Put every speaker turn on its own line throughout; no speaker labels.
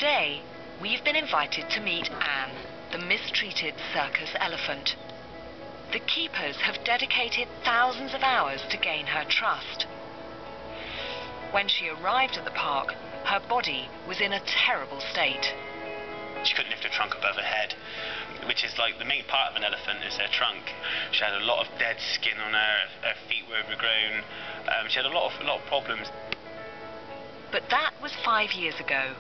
Today, we've been invited to meet Anne, the mistreated circus elephant. The keepers have dedicated thousands of hours to gain her trust. When she arrived at the park, her body was in a terrible state.
She couldn't lift her trunk above her head, which is like the main part of an elephant is her trunk. She had a lot of dead skin on her, her feet were overgrown, she had a lot of problems.
But that was 5 years ago.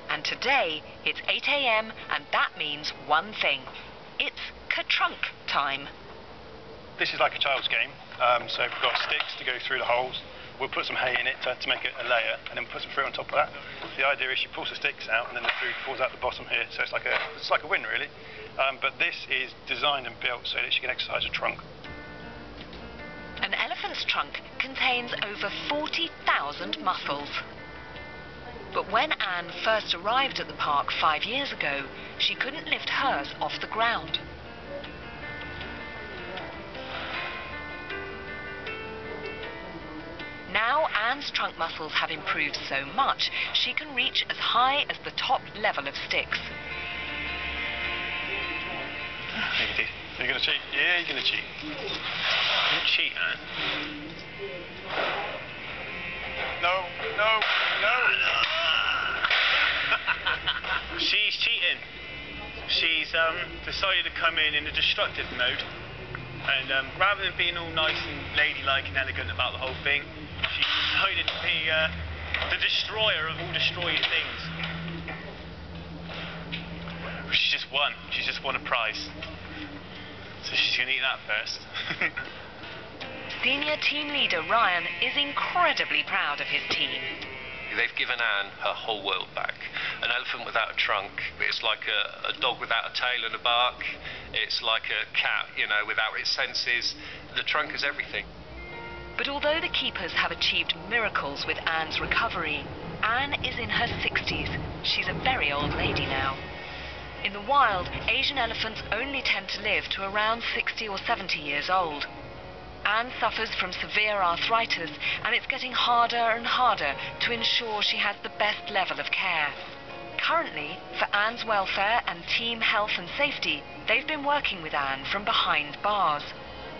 And today, it's 8 a.m. and that means one thing. It's Ker-trunk time.
This is like a child's game, so we've got sticks to go through the holes. We'll put some hay in it to make it a layer, and then put some fruit on top of that. The idea is she pulls the sticks out, and then the fruit falls out the bottom here, so it's like a win, really. But this is designed and built so that she can exercise her trunk.
An elephant's trunk contains over 40,000 muscles. But when Anne first arrived at the park 5 years ago, she couldn't lift hers off the ground. Now Anne's trunk muscles have improved so much, she can reach as high as the top level of sticks.
You're going to cheat? Yeah, you're going to cheat.
Don't cheat, Anne.
No.
She's cheating. She's decided to come in a destructive mode, and rather than being all nice and ladylike and elegant about the whole thing, she decided to be the destroyer of all destroyed things. She's just won a prize. So she's going to eat that first.
Senior team leader Ryan is incredibly proud of his team.
They've given Anne her whole world back. An elephant without a trunk, it's like a dog without a tail and a bark. It's like a cat, without its senses. The trunk is everything.
But although the keepers have achieved miracles with Anne's recovery, Anne is in her 60s. She's a very old lady now. In the wild, Asian elephants only tend to live to around 60 or 70 years old. Anne suffers from severe arthritis, and it's getting harder and harder to ensure she has the best level of care. Currently, for Anne's welfare and team health and safety, they've been working with Anne from behind bars.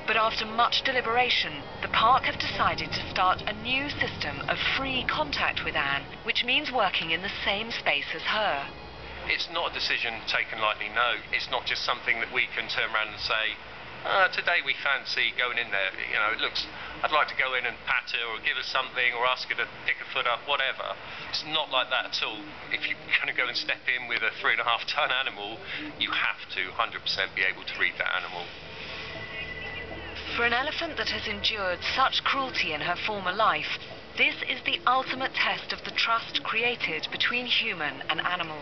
But after much deliberation, the park have decided to start a new system of free contact with Anne, which means working in the same space as her.
It's not a decision taken lightly, no. It's not just something that we can turn around and say, today we fancy going in there. I'd like to go in and pat her or give her something or ask her to pick her foot up, whatever. It's not like that at all. If you're going to go and step in with a 3.5-ton animal, you have to 100% be able to read that animal.
For an elephant that has endured such cruelty in her former life, this is the ultimate test of the trust created between human and animal.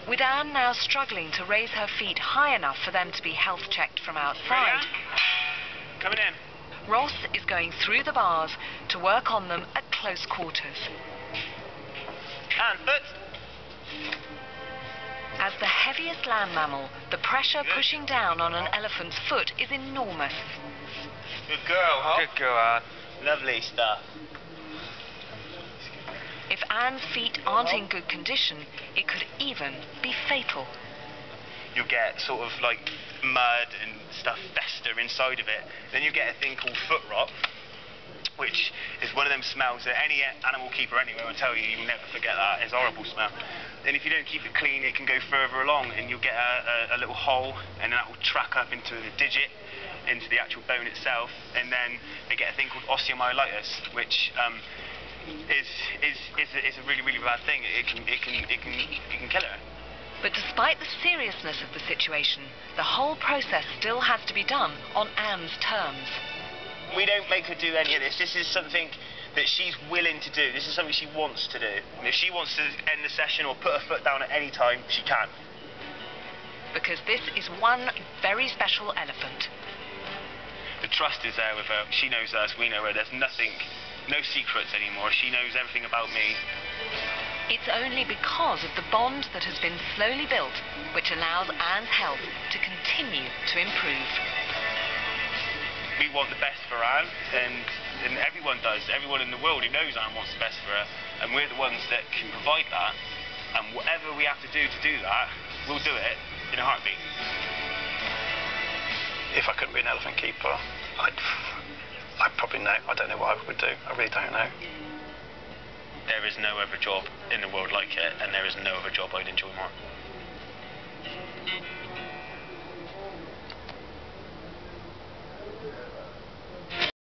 With Anne now struggling to raise her feet high enough for them to be health checked from outside,
Coming in.
Ross is going through the bars to work on them at close quarters.
Anne, foot.
As the heaviest land mammal, the pressure pushing down on an elephant's foot is enormous.
Good girl, huh?
Good girl, Anne.
Lovely stuff.
If Anne's feet aren't in good condition, it could even be fatal.
You'll get sort of like mud and stuff fester inside of it. Then you get a thing called foot rot, which is one of them smells that any animal keeper anywhere will tell you, you'll never forget that. It's a horrible smell. Then if you don't keep it clean, it can go further along and you'll get a little hole, and then that will track up into the digit, into the actual bone itself, and then they get a thing called osteomyelitis, which is a really, really bad thing. It can kill her.
But despite the seriousness of the situation, the whole process still has to be done on Anne's terms.
We don't make her do any of this. This is something that she's willing to do. This is something she wants to do. And if she wants to end the session or put her foot down at any time, she can.
Because this is one very special elephant.
The trust is there with her. She knows us, we know her. There's nothing, no secrets anymore. She knows everything about me.
It's only because of the bond that has been slowly built which allows Anne's health to continue to improve.
We want the best for Anne, and everyone does. Everyone in the world who knows Anne wants the best for her, and we're the ones that can provide that. And whatever we have to do that, we'll do it in a heartbeat.
If I couldn't be an elephant keeper, I'd probably know. I don't know what I would do. I really don't know.
There is no other job in the world like it, and there is no other job I'd enjoy more.